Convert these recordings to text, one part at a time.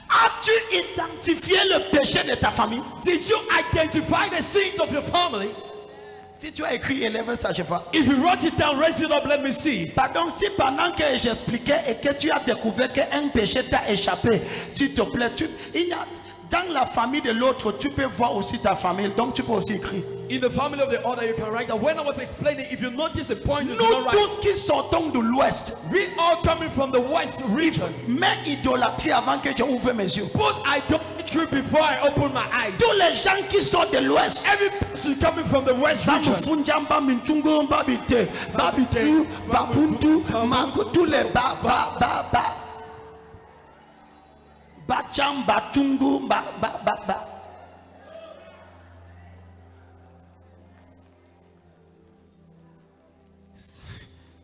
As-tu identifié le péché de ta famille? Did you identify the sins of your family? Si tu as écrit, élève ça, je vois. If you wrote it down, raise it up, let me see. Pardon, si pendant que j'expliquais et que tu as découvert qu'un péché t'a échappé, s'il te plaît, dans la famille de l'autre, tu peux voir aussi ta famille, donc tu peux aussi écrire. In the family of the other, you can write that. When I was explaining, if you notice the point, you Nous not tous write. qui sortons de l'ouest, We all coming from the west region. mets idolâtrie avant que je ouvre mes yeux. Put idolatry before I open my eyes. Tous les gens qui sortent de l'ouest, Every person coming from the west region. Bamufunjamba, Mintungo, Babite, Babitu, Babuntu, Makutu, les ba. Bacham, Batungu, ba.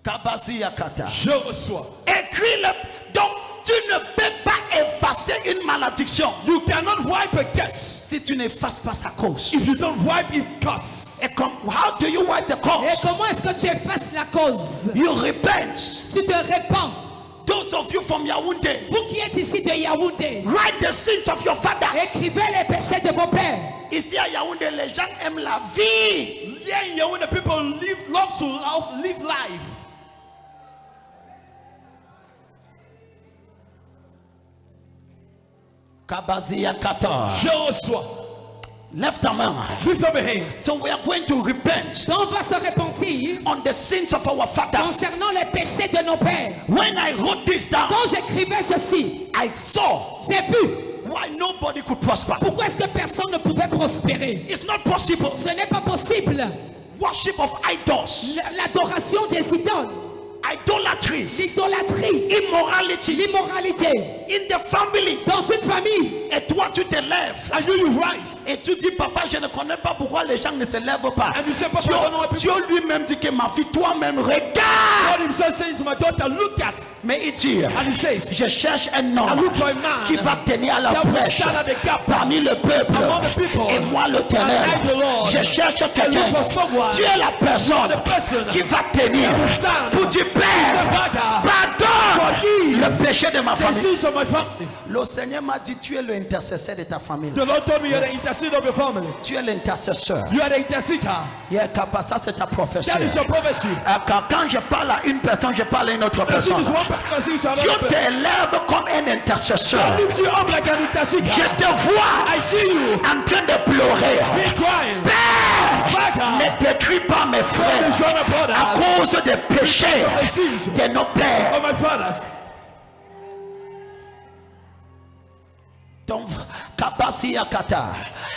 Kabazi Yakata. Je reçois. Écris-le. Donc, tu ne peux pas effacer une malédiction You cannot wipe a curse si tu n'effaces pas sa cause. if you don't wipe its curse. Et comme, how do you wipe the cause? Et comment est-ce que tu effaces la cause? You repent. Tu te répands. Those of you from Yaoundé, Vous qui êtes ici de Yaoundé, write the sins of your fathers. écrivez les péchés de vos pères. Ici à Yaoundé, les gens aiment la vie. Yeah, when the people love to live life. Kabazi Yakata. Je reçois. Lève ta main. Lift up a hand. So we are going to repent Donc on va se repentir on the sins of our fathers. concernant les péchés de nos pères. When I wrote this down, Quand j'écrivais ceci, I saw j'ai vu why nobody could prosper. pourquoi est-ce que personne ne pouvait prospérer. It's not possible. Ce n'est pas possible. Worship of idols, L'adoration des idoles, idolatry, l'idolâtrie, immorality l'immoralité in the family. dans une famille. Et toi, tu te lèves And you rise. et tu dis, papa, je ne connais pas pourquoi les gens ne se lèvent pas. And you say, Papa, I don't know why people- Dieu lui-même dit que ma fille, toi-même, regarde. God himself says to my daughter, look at. Mais il dit, And he says, je cherche un I homme look for a man qui va tenir à la that will brèche stand at the gap parmi le peuple. among the people. Et moi, l'Éternel, And I, the Lord, je cherche I quelqu'un. look for someone. Tu es la personne The person qui va tenir will stand pour dire, Père, Father, pardonne forgive le péché de ma the famille. sins of my family. Le Seigneur m'a dit, tu es l'intercesseur de ta famille. The Lord told me you're the intercessor of your family. Tu es l'intercesseur. You are the intercessor. Ça, c'est ta prophétie. That is your prophecy. Quand je parle à une personne, je parle à une autre As it personne. is one person, to Dieu another person. t'élève comme un intercesseur. God lifts you up like an intercessor. Je te vois I see you en train de pleurer. be crying. Père, Father, ne détruis pas mes don't frères destroy my à brothers, cause des péchés my sins, de nos pères. of my fathers. Donc, Kabasi Yakata,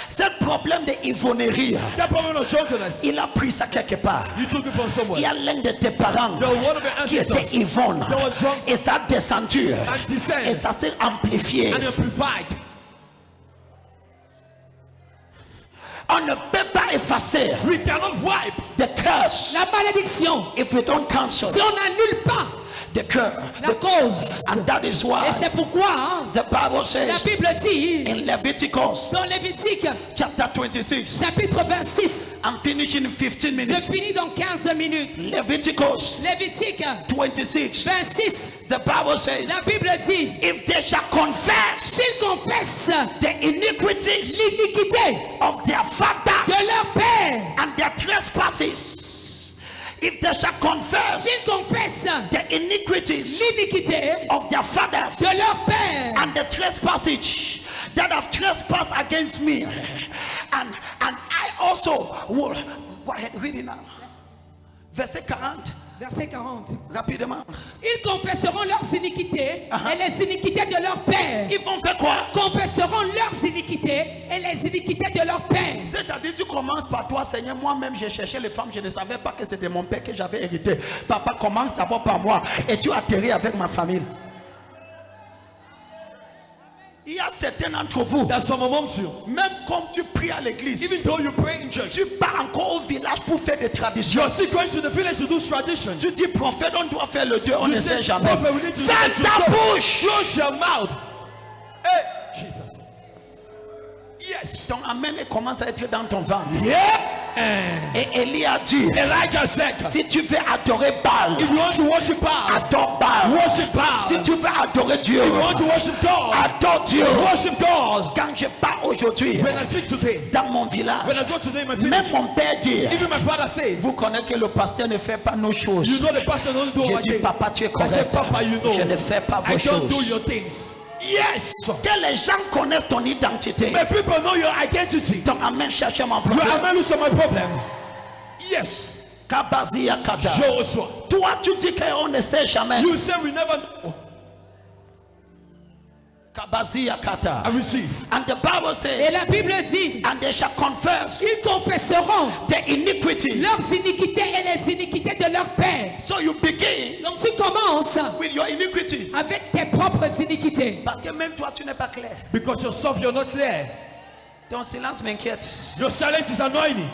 ce problème de ivrognerie, That problem of drunkenness, il a pris ça quelque part. you took it from Il somewhere. y a l'un de tes parents The one of the qui était ancestors ivrogne that was drunk et ça a descendu and et descended ça s'est amplifié. and amplified. On ne peut pas effacer We cannot wipe the curse La malédiction, if we don't cancel si on n'annule pas the curse. la cause. And that is Et why c'est pourquoi hein, the Bible la says Bible dit in Leviticus dans Lévitique chapter 26, chapitre 26, I'm finishing in 15 je minutes. finis dans 15 minutes. Leviticus Lévitique 26, 26, the Bible says, la Bible dit if they shall confess s'ils confessent the iniquities l'iniquité of their de fathers leur père, and their trespasses, if they shall confess s'ils confessent the iniquities l'iniquité of their fathers de leur père and the trespasses that have trespassed against me, and I also will go ahead, read it now. Verset 40, verset 40. rapidement. Ils confesseront leurs iniquités et les iniquités de leur père. Ils vont faire quoi? Confesseront leurs iniquités et les iniquités de leur père. C'est-à-dire, tu commences par toi, Seigneur. Moi-même, j'ai cherché les femmes, je ne savais pas que c'était mon père que j'avais hérité. Papa, commence d'abord par moi et tu atterris avec ma famille. Il y a certains d'entre vous, that some amongst you, même comme tu pries à l'église, even though you pray in church, tu pars encore au village pour faire des traditions. you're still going to the village to do tradition. Tu dis, prophète, on doit faire le Dieu, on You ne say, sait jamais. prophet, we need to Ferme do ta it. bouche. Close your mouth. Hey, Jesus. Yes. Ton amen commence à être dans ton ventre. Yeah. Et Élie a dit, Elijah said, si tu veux adorer Baal, if you want to worship Baal, adore Baal. worship Baal. Si tu veux adorer Dieu, If you want to worship God, adore Dieu. worship God. Quand je pars aujourd'hui When I speak today, dans mon village, when I go today in my même village, mon père dit, even my father says, vous connaissez que le pasteur ne fait pas nos choses. you know the pastor doesn't do Je our dis, thing. papa, tu es I said, correct. Papa, you know, Je ne fais pas I vos don't do choses. your things. Yes. Que les gens connaissent ton identité. But people know your identity. Donc, amen, cherche mon You are problème. man who's my problem. Yes. Kabazia Kata. Joshua. Toi, tu dis qu'on ne sait jamais. You say we never know. Kabazia Kata. I receive. And the Bible Et says, la Bible dit, and they shall confess ils confesseront the iniquity. leurs iniquités et les iniquités de leur père. So you begin Donc tu commences with your iniquity. avec tes propres iniquités. Parce que même toi, tu n'es pas clair. Because yourself, you're not clear. Ton silence m'inquiète. Your silence is annoying me.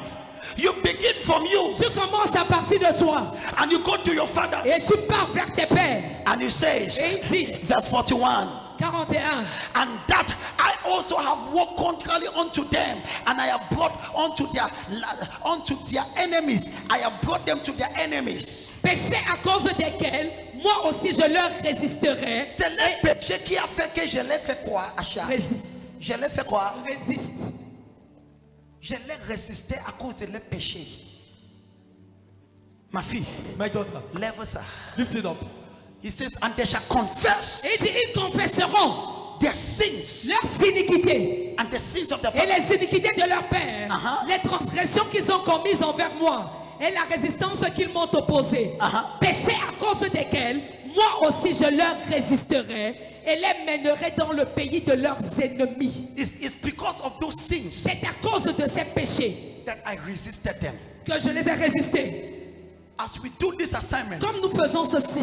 You begin from you Tu commences à partir de toi and you go to your father et tu pars vers tes pères. and you say, Et il dit, verse 41, 41, and that I also have walked contrary unto them, and I have brought unto their enemies. I have brought them to their enemies. péché à cause desquels moi aussi je leur résisterai. C'est le péché qui a fait que je l'ai fait quoi, Acha? Résiste. Je l'ai fait quoi? Résiste. Je l'ai résisté à cause de leur péché. Ma fille, My daughter, lève ça. lift it up. He says, and they shall confess Et il dit, ils confesseront their sins leurs iniquités and the sins of their et father. les iniquités de leur père, Uh-huh. les transgressions qu'ils ont commises envers moi et la résistance qu'ils m'ont opposée. Uh-huh. Péché à cause desquels moi aussi je leur résisterai et les mènerai dans le pays de leurs ennemis. It's because of those sins C'est à cause de ces péchés that I resisted them. que je les ai résistés. As we do this assignment, Comme nous faisons ceci,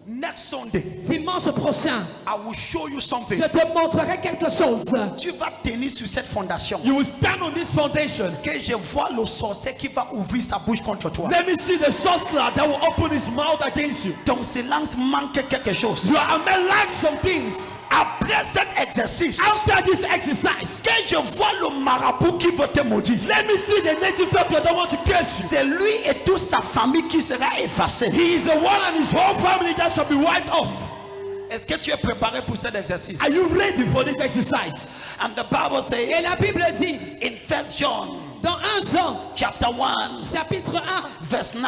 next Sunday, dimanche prochain, I will show you something. je te montrerai quelque chose. Tu vas tenir sur cette fondation. You will stand on this foundation. Que je vois le sorcier qui va ouvrir sa bouche contre toi. Let me see the sorcerer that will open his mouth against you. Ton silence manque quelque chose. You are man like some things. Après cet exercice, After this exercise, que je vois le marabout qui veut te maudire, let me see the native doctor that want to curse you. c'est lui et toute sa famille qui sera effacée. He is the one and his whole family that shall be wiped off. Est-ce que tu es préparé pour cet exercice? Are you ready for this exercise? And the Bible Et says la Bible dit, in 1 John dans 1 Jean, chapter 1 chapitre 1, verse 9,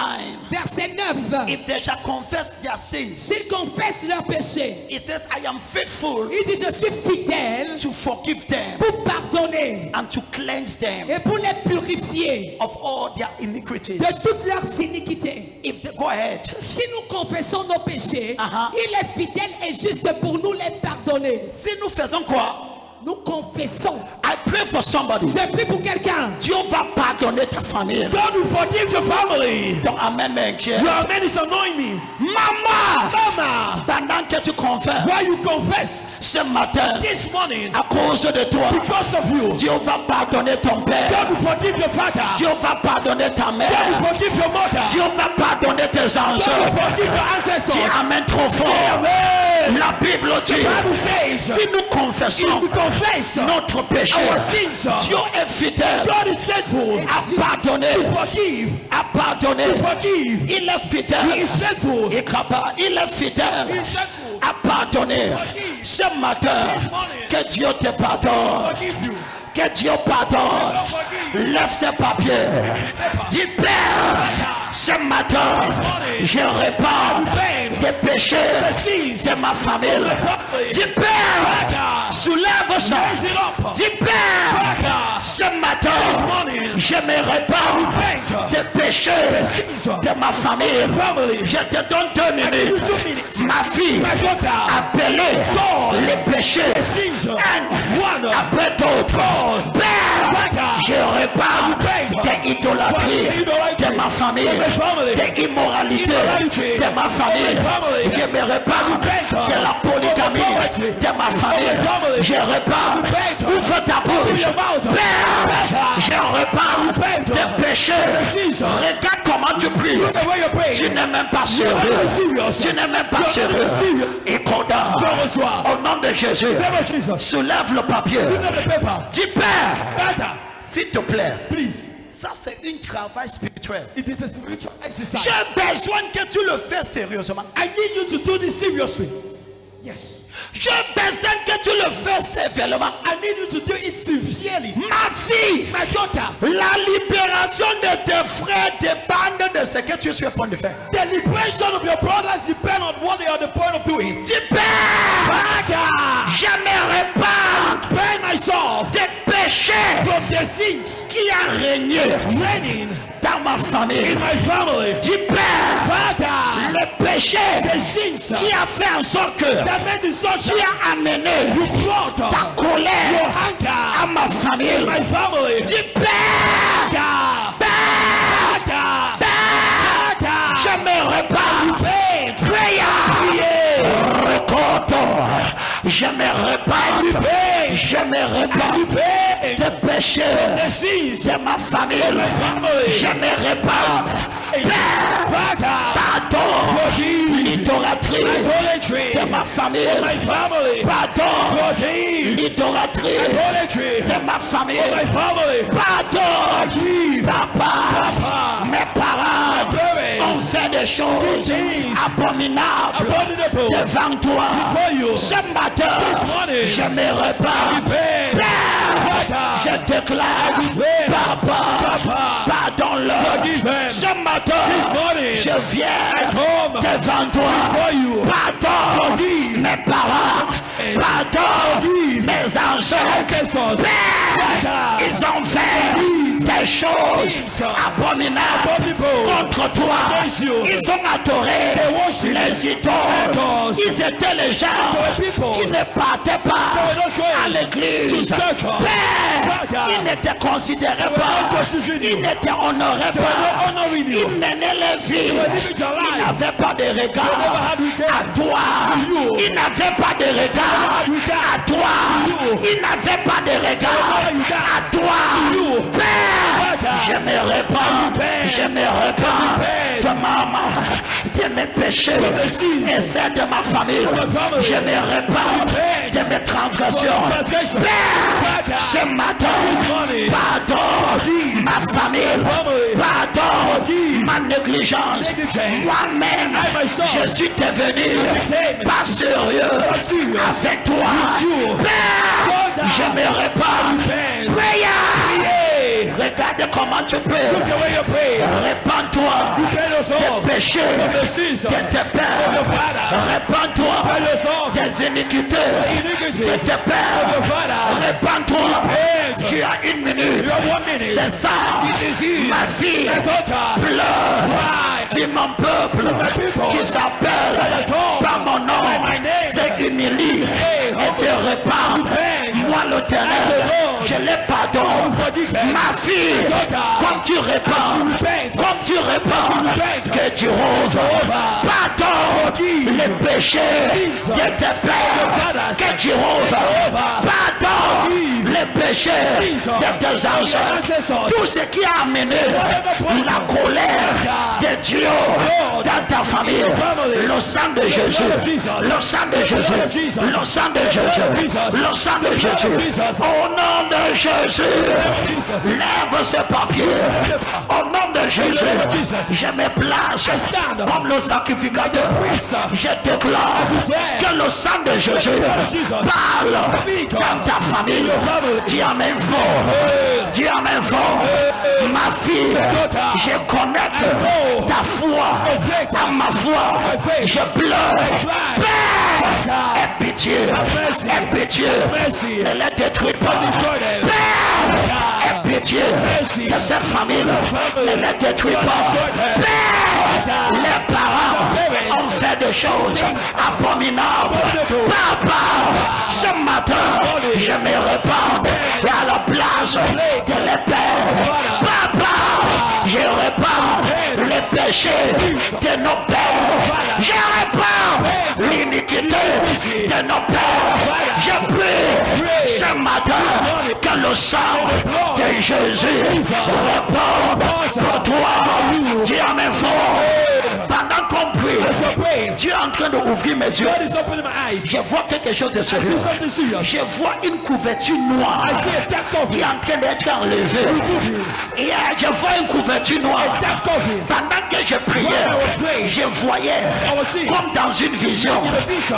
verset 9, if they shall confess their sins, s'ils confessent leurs péchés, it says, I am faithful il dit, je suis fidèle to forgive them pour pardonner and to cleanse them et pour les purifier of all their iniquities. de toutes leurs iniquités. If they go ahead, Si nous confessons nos péchés, Uh-huh. il est fidèle et juste pour nous les pardonner. si nous faisons quoi? Nous confessons. I pray for somebody. J'ai pris pour quelqu'un. Dieu va pardonner ta famille. God will forgive your family. Donc, amen, m'inquiète. Your man is annoying me. Maman, Mama, pendant que tu confesses why you confess ce matin, this morning à cause de toi, because of you? Dieu va pardonner ton père. God will forgive your father. Dieu va pardonner ta God will mère. forgive your mother. Dieu va pardonner tes God anges. will forgive your Dis ancestors. amen trop fort. Amen. La Bible dit, Bible says, si nous if confessons we confess notre péché, our sins, Dieu est fidèle God is faithful à pardonner. to forgive. À pardonner. To forgive. Il est He fidèle. is faithful. Il est fidèle He is faithful. à pardonner. Forgive. Ce matin, This morning. que Dieu te pardonne. Forgive you. Que Dieu pardonne. God forgive. Lève ses papiers. Dis Père, ce matin, je répands des péchés de ma famille. Dis Père, soulève ça. Raise it up. Dis Père, ce matin, je me répands des péchés de ma famille. Je te donne 2 minutes. Ma fille, My daughter, appelez les péchés un après d'autres. Père, je répare des idolâtries de ma famille, des immoralités de ma famille. Je me répare de la polygamie de ma famille. Je répare. Ouvre ta bouche. Père, je répare des péchés. Regarde comment tu pries. the way you pray. Tu n'es même pas sérieux. Tu n'es même pas sérieux. Et condamne. Je reçois. Au nom de Jésus, Name of Jesus. soulève le papier. Pick up the paper. Dis Père, Father, s'il te plaît, please. Ça, c'est un travail spirituel. It is a spiritual exercise. J'ai besoin que tu le fasses sérieusement. I need you to do this seriously. Yes. J'ai besoin que tu le fasses sévèrement. I need you to do it severely. Ma fille, My daughter, la libération de tes frères dépend de ce que tu es sur le point de faire. the liberation of your brothers depend on what they are the point of doing. Tu perds. Father, J'aimerais pas burn myself des péchés from the sins qui a régné reigning dans ma famille. in my family. Tu perds Father, le péché the sins qui a fait en sorte que that made the tu sunshine as amené you brought ta your colère à anger ma in famille. my family. Tu perds. Father, Father, J'aimerais pas. repent, Prière. Recordo. J'aimerais pas. J'aimerais pas repent de péché the sins de ma famille. family. J'aimerais pas. Father, Pardon. forgive L'idolâtrie idolatry de ma famille. my family. Pardon. Forgive L'idolâtrie idolatry de ma famille. my family. Pardon. Forgive Papa. Mes parents ont fait des choses abominables abominable devant toi. for you. Ce matin, morning. j'aimerais pas. Repent. Père, je déclare, Papa, pardonne-leur. Forgive them. Ce matin, morning. je viens come devant toi. for you. Pardon Forgive. mes parents. Pardon mes ancêtres. Ancestors. Père, ils ont fait des choses abominables contre toi. Against you. Ils ont adoré They worship les idoles. idols. Ils étaient les gens They were people. qui ne partaient pas They were not going à l'église. to church. Père, ils n'étaient considérés not pas. considering you. Ils n'étaient honorés They were pas. not honoring you. Ils menaient les vies. were living your Ils life. n'avaient pas de regard never had regard à toi. to you. Ils n'avaient pas de regard had regard à toi. to you. Ils n'avaient pas de regard had regard à toi. to you. Père, Father, j'aimerais pas, repent. j'aimerais pas Repent. de maman, de mes péchés the sins et celles de ma famille. my family. J'aimerais pas Repent. de mes transgressions. For the transgression. Père, Father, ce matin, this morning, pardon forgive ma famille, family. pardon Forgive ma négligence. negligence. Moi-même, I myself je suis devenu became pas sérieux serious avec toi. with you. Père, Father, j'aimerais pas. repent. Prière. Pray. Regarde comment tu peux. Look at where you pray. Répands-toi Repent us all. des péchés From the sins de of tes pères. your father. Répands-toi Repent us all. des iniquités Iniquities de tes of pères. your father. Répands-toi. Repent. Tu as une minute. You have 1 minute. C'est ça. It is he. Ma fille My daughter. pleure. Cry. Si mon peuple people qui s'appelle that are called par mon nom by my name s'humilie et se répand, repent. moi l'Éternel, je les pardonne. forgive them. Ma fille, daughter. comme tu répands, repent. comme tu répands, repent. que Jéhovah pardonne Forgive les péchés sins de tes pères, fathers. que Jéhovah pardonne Forgive les péchés sins de tes ancêtres. ancestors. Tout ce qui a amené la colère de Dieu dans ta famille, le sang de Jésus, le sang de Jésus, le sang de Jésus, le sang de Jésus, au nom de Jésus, lève ce papier, au nom de Jésus, je me place comme le sacrificateur, je déclare que le sang de Jésus parle dans ta famille, dis amen fort, dis amen fort, ma fille, je connecte ta foi à ma foi, je pleure, Père, aie pitié, aie pitié, ne les détruis pas, Père, aie pitié de cette famille, ne les détruis pas, Père, les parents ont fait des choses abominables, Papa, ce matin, je me répands à la place de les pères, Papa, je répands les péchés de nos pères, je répands l'iniquité de nos pères, je prie ce matin que le sang de Jésus réponde pour toi, dis amen fort, pendant qu'on prie, Dieu est en train d'ouvrir mes yeux. God is opening my eyes. Je vois quelque chose de I see sérieux. something serious. Je vois une couverture noire I see a dark qui coffin. est en train d'être enlevée. Et je vois une couverture noire. A dark coffin. Pendant que je priais, je voyais comme dans une vision.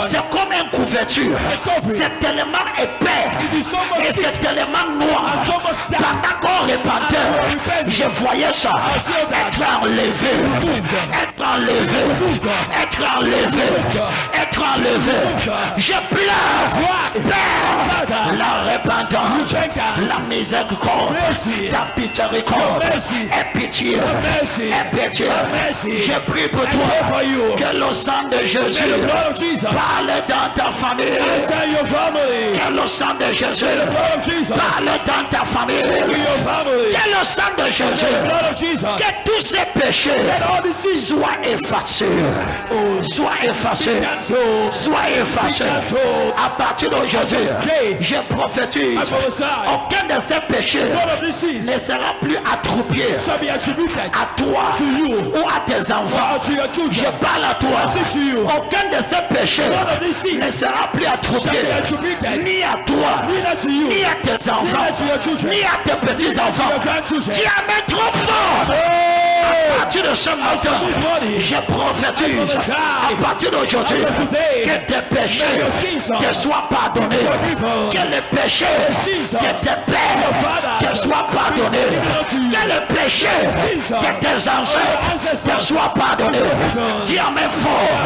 C'est comme une couverture. C'est tellement épais et c'est tellement noir. Pendant qu'on repentait, je voyais ça être enlevé, être enlevé, être enlevé, être enlevé. Je pleure, Père, la repentance, la miséricorde, ta miséricorde, et pitié, et pitié. Je prie pour toi que le sang de Jésus parle dans ta famille, que le sang de Jésus parle dans ta famille, que le sang de Jésus, que tous ces péchés soient effacés, soient effacés, soient effacés. À partir d'aujourd'hui, je prophétise, aucun de ces péchés ne sera plus attribué à toi ou à tes enfants. Je parle à toi. Aucun de ces péchés ne sera plus attribué ni à toi, ni à tes enfants, ni à tes petits-enfants. Tu as mis trop fort. À partir de ce matin, je prophétise à partir d'aujourd'hui que tes péchés te soient pardonnés, que les péchés de tes pères te soient pardonnés, que les péchés de tes ancêtres te soient pardonnés. Dis amen fort.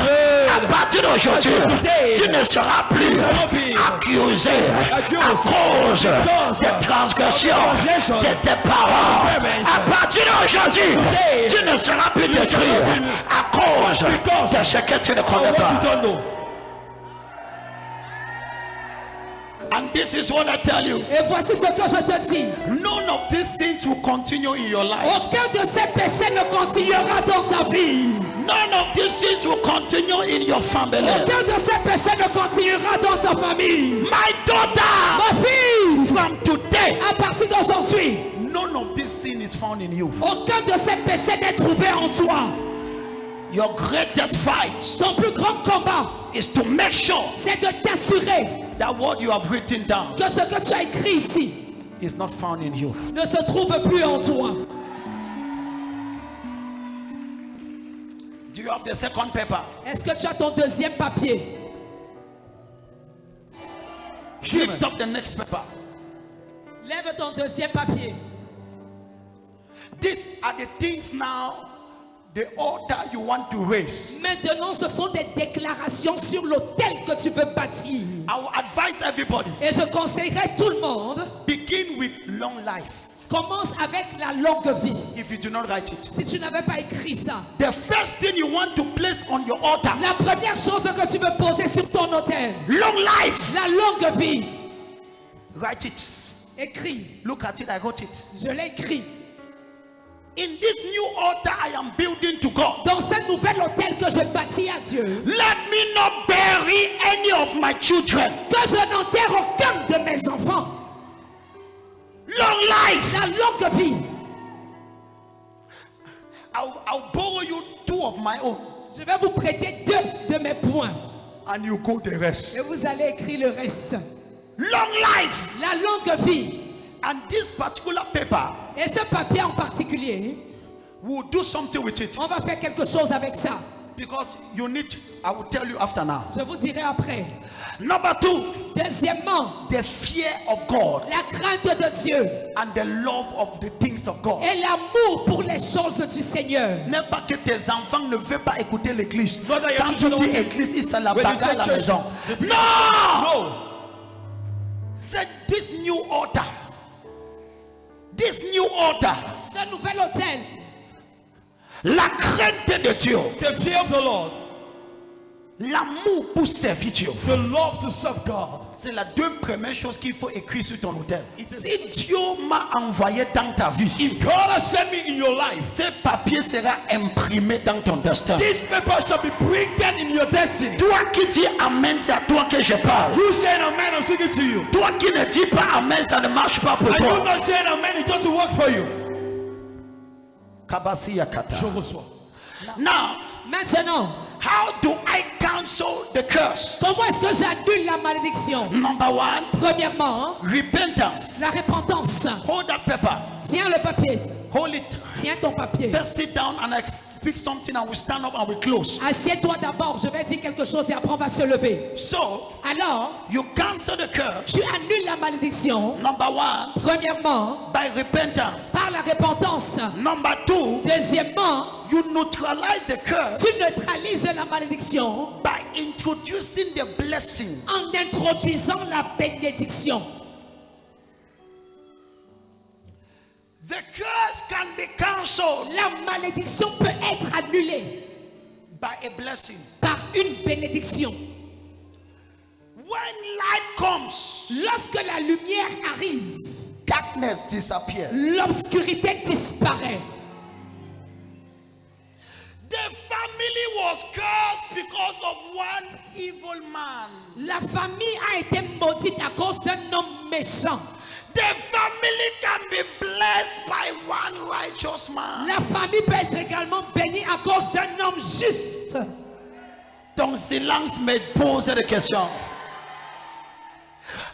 À partir d'aujourd'hui, tu ne seras plus accusé à cause des transgressions de tes parents. À partir d'aujourd'hui, tu ne seras plus détruit à cause de ce que tu ne connais pas. And this is what I tell you. Et voici ce que je te dis. None of these things will continue in your life. Aucun de ces péchés ne continuera dans ta vie. None of these things will continue in your family. Aucun de ces péchés ne continuera dans ta famille. My daughter, Ma fille, from today, à partir d'aujourd'hui, none of this sin is found in you. aucun de ces péchés n'est trouvé en toi. Your greatest fight Ton plus grand combat, is to make sure c'est de t'assurer that what you have written down que ce que tu as écrit ici is not found in you. ne se trouve plus en toi. Do you have the second paper? Est-ce que tu as ton deuxième papier? Lift up the next paper. Lève ton deuxième papier. These are the things now, the altar you want to raise. Maintenant, ce sont des déclarations sur l'autel que tu veux bâtir. I will advise everybody, Et je conseillerais tout le monde, begin with long life. commence avec la longue vie. If you do not write it, Si tu n'avais pas écrit ça, the first thing you want to place on your altar, la première chose que tu veux poser sur ton autel, long life. la longue vie, Write it. écris. Look at it. I wrote it. Je l'ai écrit. In this new altar I am building to God, Dans ce nouvel autel que je bâtis à Dieu, let me not bury any of my children. que je n'enterre aucun de mes enfants. Long life. La longue vie. I'll borrow you 2 of my own, Je vais vous prêter 2 de mes points. and you go the rest. Et vous allez écrire le reste. Long life. La longue vie. And this particular paper, Et ce papier en particulier, we'll do something with it, on va faire quelque chose avec ça. because you need, I will tell you after now. Je vous dirai après. Number 2, Deuxièmement, the fear of God la crainte de Dieu and the love of the things of God. et l'amour pour les choses du Seigneur. N'est pas que tes enfants ne veulent pas écouter l'église. Not that your Quand tu children dis don't- église, ils sont la When you bagarre à la say church, maison. the- Non! No. C'est this new altar. This new altar. Ce nouvel autel, La crainte de Dieu. The fear of the Lord, L'amour pour servir Dieu. the love to serve God. C'est la 2 premières choses qu'il faut écrire sur ton autel. Si Dieu m'a envoyé dans ta vie, If God has sent me in your life, ces papiers sera imprimé dans ton destin. this paper shall be printed in your destiny. Toi qui dis amen, c'est à toi que je parle. You saying amen, I'm speaking to you. Toi qui ne dis pas amen, ça ne marche pas pour And you toi. not saying amen, it doesn't work for you. Kabasi yakata. Je reçois. Now, maintenant, How do I cancel the curse? Comment est-ce que j'annule la malédiction? Number one, Premièrement, repentance. la repentance. Hold that paper. Tiens le papier. Hold it. Tiens ton papier. First sit down and I speak something and we stand up and we close. Assieds-toi d'abord, je vais dire quelque chose et après on va se lever. So, Alors, you cancel the curse. tu annules la malédiction. Number one, Premièrement, by repentance. par la repentance. Number two, Deuxièmement, you neutralize the curse tu neutralises la malédiction by introducing the blessing. en introduisant la bénédiction. The curse can be cancelled La malédiction peut être annulée by a blessing. par une bénédiction. When light comes, Lorsque la lumière arrive, darkness disappears. l'obscurité disparaît. The family was cursed because of one evil man. La famille a été maudite à cause d'un homme méchant. The family can be blessed by one righteous man. La famille peut être également bénie à cause d'un homme juste. Ton silence me pose des questions.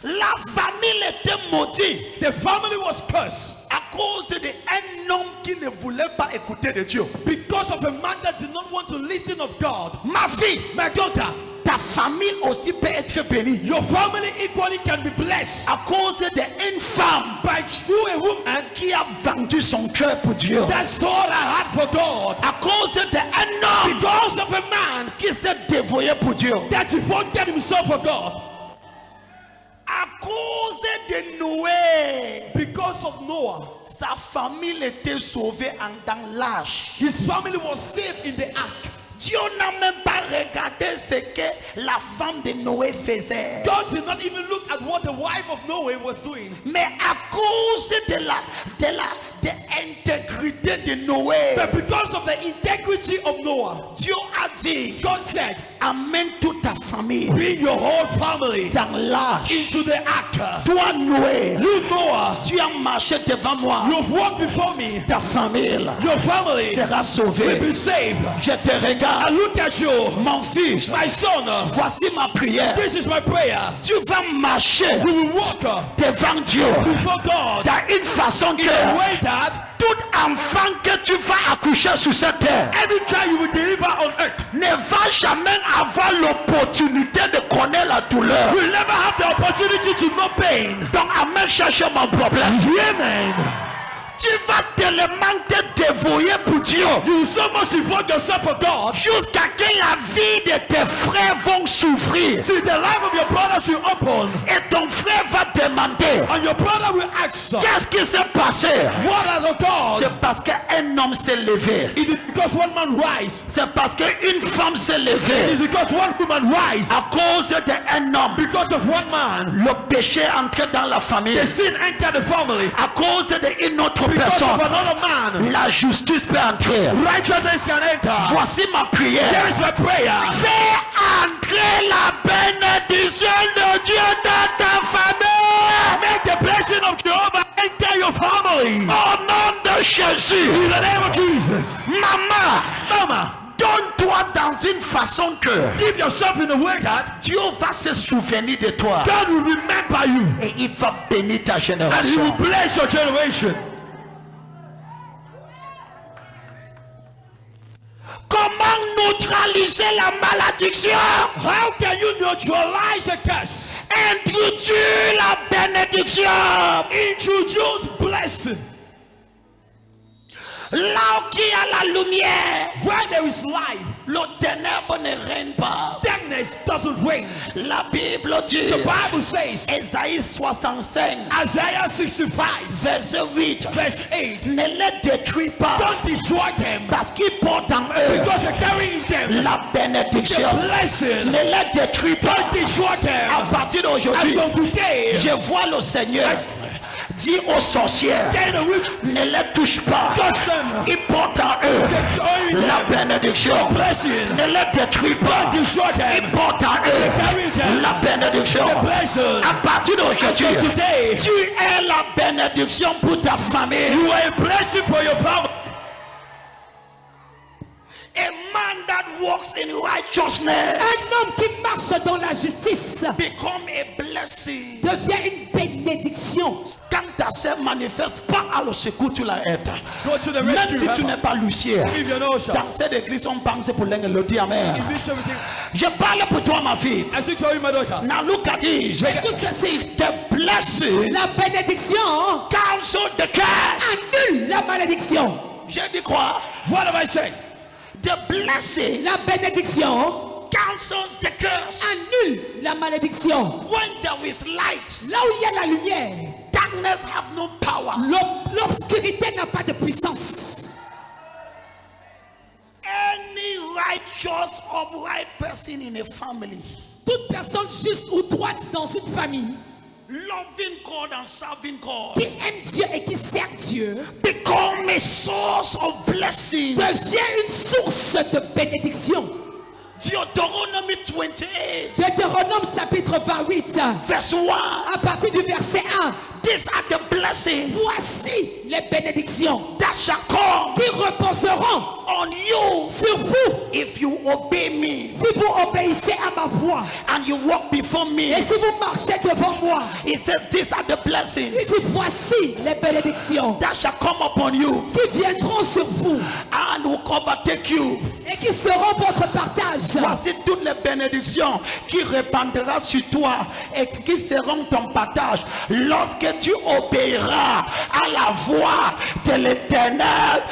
La famille était maudite. The family was cursed À cause d'un homme qui ne voulait pas écouter de Dieu. because of a man that did not want to listen of God. Ma fille, My daughter, ta famille aussi peut être bénie. your family equally can be blessed À cause d'une femme by through a woman qui a vendu son cœur pour Dieu. that sold her heart for God. À cause d'un homme Because of a man qui s'est dévoué pour Dieu. that devoted himself for God. À cause de Noé, Because of Noah, sa famille était sauvée dans l'âge. his family was saved in the ark. Dieu n'a même pas regardé ce que la femme de Noé faisait. God did not even look at what the wife of Noah was doing. Mais à cause de l'intégrité de Noé, But because of the integrity of Noah, Dieu a dit, God said, amène toute ta famille bring your whole family dans l'âge. into the ark. Toi Noé, You, Noah, tu as marché devant moi. you've walked before me. Ta famille Your family sera will sauvée. be saved. Je te I regarde, look at you, mon fils. my son. Voici ma prière. This is my prayer. Tu vas marcher You will walk devant Dieu before God dans une façon in a que way that tout enfant que tu vas accoucher sur cette terre every child you will deliver on earth ne va jamais avoir l'opportunité de connaître la douleur. will never have the opportunity to know pain. Donc, amène chercher mon problème. Amen. Tu vas tellement te dévouer pour Dieu You will so much devote yourself for God jusqu'à ce que la vie de tes frères vont souffrir. till the life of your brothers will open, Et ton frère va demander, and your brother will ask, qu'est-ce qui s'est passé? what has God? C'est parce qu'un homme s'est levé. It is because one man rise. C'est parce qu'une femme s'est It levée. is because one woman rise. À cause d'un homme, Because of one man, le péché est entré dans la famille. the sin entered the family. À cause d'une autre Because of personne, another man, la justice peut entrer. righteousness can enter. Voici ma Here prière. is my prayer. Fais entrer la bénédiction de Dieu dans ta famille. Make the blessing of Jehovah enter your family. Au nom de Jésus. In the name of Jesus. Maman, Mama, donne-toi dans une façon que give yourself in a way that Dieu va se souvenir de toi. God will remember you Et il va bénir ta and He génération. will bless your generation. Comment neutraliser la malédiction? How can you neutralize a curse? Introduis la bénédiction. Introduce blessing. Là où il y a la lumière, Where there is life, le ténèbre ne règne pas. darkness doesn't reign. La Bible dit, The Bible says, Ésaïe 65, Isaiah 65, verset 8, verse 8, ne les détruis pas don't destroy them parce qu'ils portent en eux because you're carrying them la the bénédiction. blessing. Ne les détruis pas. Don't destroy them. À partir As d'aujourd'hui, of today, je vois le Seigneur dit aux sorcières, get the witch, ne les touche pas. touch them, Ils portent en eux carrying la them, bénédiction. blessing, Ne les détruis pas. destroy Ils them, portent en eux carrying them, la bénédiction. the blessing. À partir As of d'aujourd'hui, today, tu es la bénédiction pour ta famille. you are a blessing for your family. A man that walks in righteousness Un homme qui marche dans la justice become a blessing. devient une bénédiction. Quand ta sœur manifeste pas à le secours, tu la aides. Go to the Même rescue. si tu Hammer. n'es pas Lucien. If you're no usher. Dans cette église, on pense pour l'Élodie. Amen. In this everything. Je parle pour toi, ma fille. I speak to you, my daughter. Now look at this. Écoute ceci. The blessing La bénédiction cancel the curse. annule la malédiction. J'ai dit quoi? What have I said? The blessing La bénédiction cancels the curse. annule la malédiction. When there is light, Là où il y a la lumière, darkness have no power. l'obscurité n'a pas de puissance. Any righteous, upright person in a family, Toute personne juste ou droite dans une famille loving God and serving God, qui aime Dieu et qui sert Dieu become a source of blessings. devient une source de bénédiction. Deuteronomy 28, Deutéronome chapitre 28, verse 1. à partir du verset 1. These are the blessings Voici les bénédictions that shall come qui reposeront on you sur vous if you obey me si vous obéissez à ma voix and you walk before me. et si vous marchez devant moi. It says these are the blessings Il dit voici les bénédictions that shall come upon you qui viendront sur vous and will overtake you. et qui seront votre partage. Voici toutes les bénédictions qui répandront sur toi et qui seront ton partage lorsque tu obéiras à la voix de l'Éternel.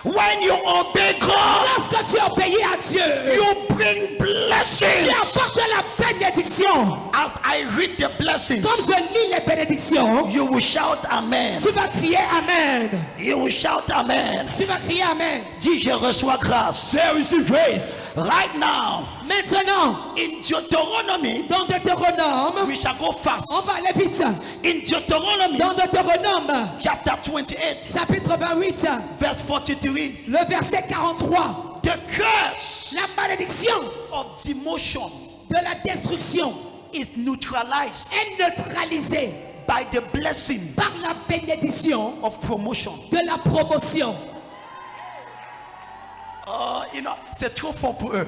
When you obey God, Lorsque tu obéis à Dieu, you bring tu blessings. apportes la bénédiction. As I read the blessings, Comme je lis les bénédictions, you will shout amen. tu vas crier Amen. You will shout amen. Tu vas crier Amen. Dis je reçois grâce. Say I receive grace. Right now, Maintenant, in Deuteronomy, dans Deutéronome, we shall go fast. on va aller vite. In Deuteronomy, Dans Deutéronome, chapter 28, chapitre 28, verse 43, le verset 43, the curse la malédiction of demotion de la destruction is neutralized est neutralisée by the blessing par la bénédiction of promotion. de la promotion. C'est trop fort pour eux.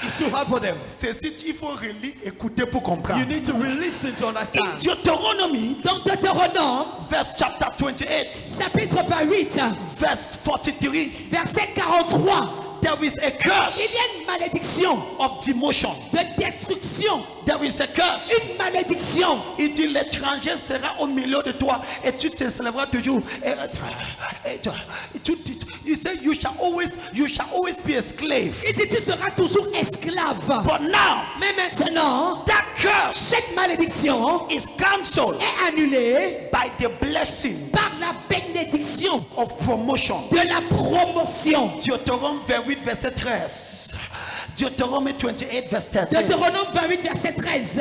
It's too hard for them. C'est si il faut relire, écouter pour comprendre. You need to listen to In understand. Deuteronomy, Dans Deutéronome, verse chapter 28, chapitre 28, verse 43, verset 43, there is a curse il y a une malédiction of demotion. de destruction. There is a curse. Une malédiction. Il dit l'étranger sera au milieu de toi et tu te lèveras toujours. You say you shall always be a slave. Il dit tu seras toujours esclave. But now Mais maintenant, that curse cette malédiction is cancelled est annulée by the blessing par la bénédiction of promotion. de la promotion. Deutéronome 28 verset 13. Deutéronome 28 verset 13. Deutéronome 28, verset 13.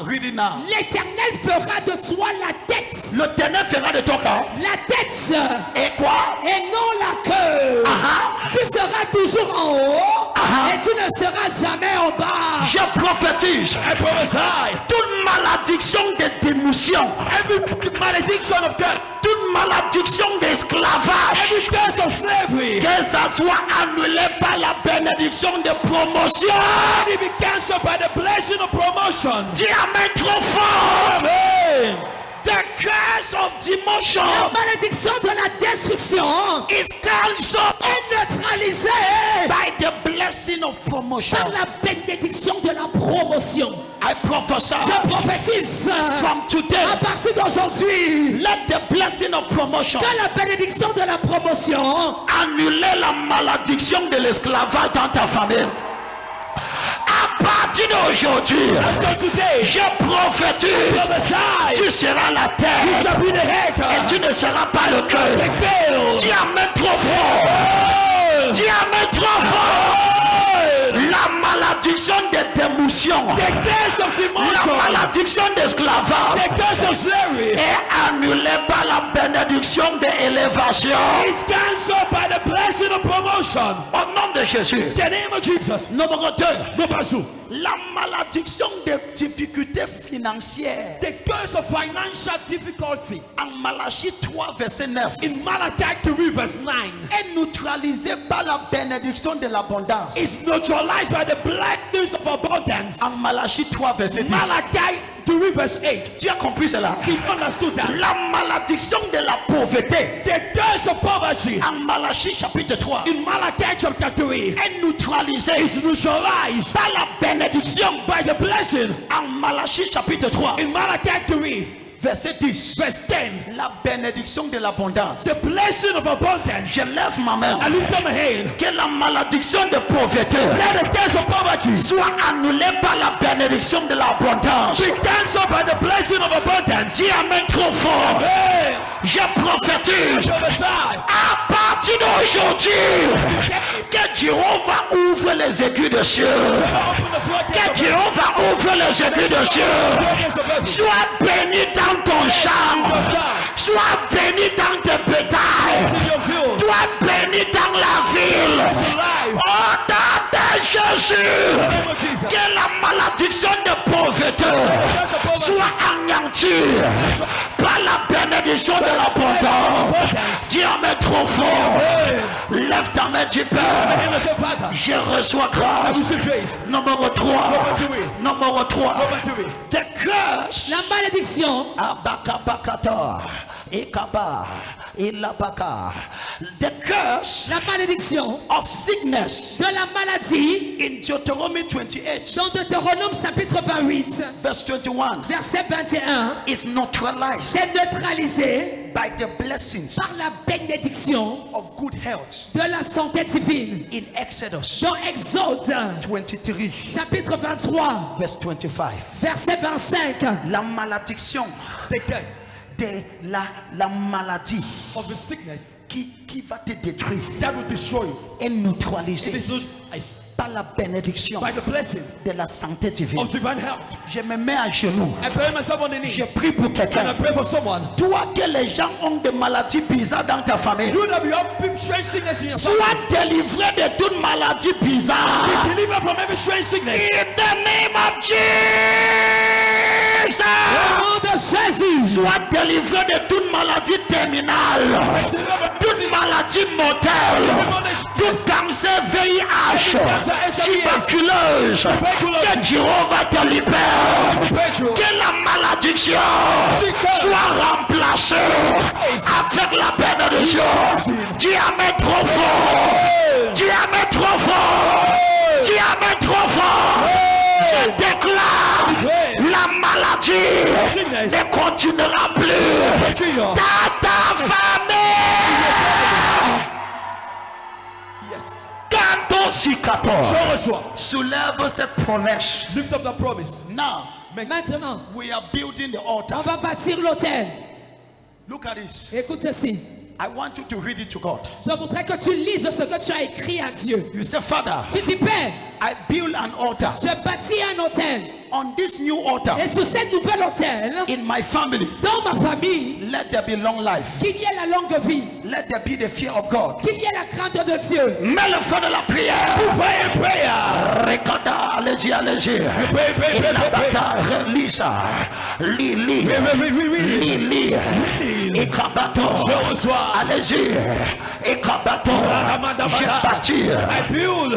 Read it now. L'Éternel fera de toi la tête. L'Éternel fera de toi La tête et quoi? et non la queue. Tu seras toujours en haut et tu ne seras jamais en bas. Je prophétise. I prophesy. Toute malédiction de démotion, Every malediction of death, toute malédiction d'esclavage, every curse of slavery, que ça soit annulé par la bénédiction de promotion. let it be cancelled by the blessing of promotion. Dis amen trop fort. Amen. The curse of demotion La malédiction de la destruction is cancelled est neutralisée by the blessing of promotion. par la bénédiction de la promotion. I prophesy Je prophétise from à today, partir d'aujourd'hui let the blessing of promotion que la bénédiction de la promotion annuler la malédiction de l'esclavage dans ta famille. À partir d'aujourd'hui, So today, je prophétise, prophesy. tu seras la You tête shall be the head. et tu ne seras pas le cœur. The veil. Dis amen trop fort. Oh. Dis amen trop fort. La malédiction de démotion, The curse of la demotion. malédiction malédiction d'esclavage The curse of slavery est annulée par la bénédiction d'élévation. is cancelled by the blessing of promotion. Au nom de Jésus. The name of Jesus. Numéro 2. Number 2. La malédiction des difficultés financières. The curse of financial difficulty En Malachie 3, verset 9. in Malachi 3 verse 9 Est neutralisée par la bénédiction de l'abondance. is neutralized by the blessings of abundance. En Malachie 3, verset 10. Malachi 3 verse 8. Tu as compris cela? He understood that. La malédiction de la pauvreté. The curse of poverty En Malachie chapitre 3. in Malachi chapter 3 Est neutralisée is neutralized par la bénédiction. by the blessing En Malachie chapitre 3. in Malachi 3 Verset 10. verse 10. La bénédiction de l'abondance. The blessing of abundance. Je lève ma main. I lift up my hand. Que la malédiction de pauvreté Let the curse of poverty soit annulée par la bénédiction de l'abondance. be cancelled by the blessing of abundance. Dis amen trop fort. Hey, Je prophétise prophesy. à partir d'aujourd'hui que Jéhovah ouvre les aiguilles de cieux. Open the floodgates Que of Jéhovah ouvre les aiguilles de cieux. Sois béni dans ton champ. Sois béni dans tes bétails. in your field. Sois béni dans la ville. It's alive. Au nom de Jésus. In the name of Jesus. Que la malédiction de pauvreté Curse of poverty. soit anéantie par la bénédiction de l'abondance. Dis amen trop fort. Lève ta main du Père. And I say, Father, Je reçois I grâce. receive grace. Numéro 3. Numéro 3. Number 3. The curse. La malédiction Abakabakata. Ekaba. Ilabaka. The curse La malédiction of sickness. de la maladie In Deuteronomy 28, dans Deutéronome chapitre 28, verse 21, verset 21, is neutralized c'est neutralisé by the blessings par la bénédiction of good health de la santé divine. in Exodus Dans Exode 23, chapitre 23, verse 25. verset 25, La malédiction The curse de la maladie of the sickness qui va te détruire that will destroy you. est It neutralisée is neutralized par la bénédiction by the blessing de la santé divine. of divine health. Je me mets à genoux. I pray myself on the knees Je prie pour and I quelqu'un. pray for someone. Toi que les gens ont des maladies bizarres dans ta famille, You that you have strange sickness in your family. sois délivré de toute maladie bizarre. Be delivered from every strange sickness. In the name of Jesus. au nom de Jésus, Sois délivré de toute maladie terminale, toute maladie mortelle, tout cancer VIH, tuberculose. Que Jéhovah te libère. Que la malédiction soit remplacée avec la bénédiction. Dis amen trop fort. Dis amen trop fort. Dis amen trop fort. Je déclare la maladie ne continuera plus dans ta famille. Yes. Canto si cato. Je reçois. Soulève cette promesse. Lift up the promise. Now, maintenant, we are building the on altar. va bâtir l'autel. Look at this. Écoute ceci. I want you to read it to God. Je voudrais que tu lises ce que tu as écrit à Dieu. You say, Father, Tu dis, Père, I build an altar. je bâtis un autel. On this new altar, Et sur cette nouvelle autel, in my family, dans ma famille, let there be long life. qu'il y ait la longue vie, Let there be the fear of God. qu'il y ait la crainte de Dieu. Mets le feu de la prière. Pray, prayer. Regarde, allez-y, allez-y. Pray, pray, pray, pray, pray. Lisa, Lili, Lili, Ekabato. Je reçois. Allez-y, Ekabato. J'ai bâti I build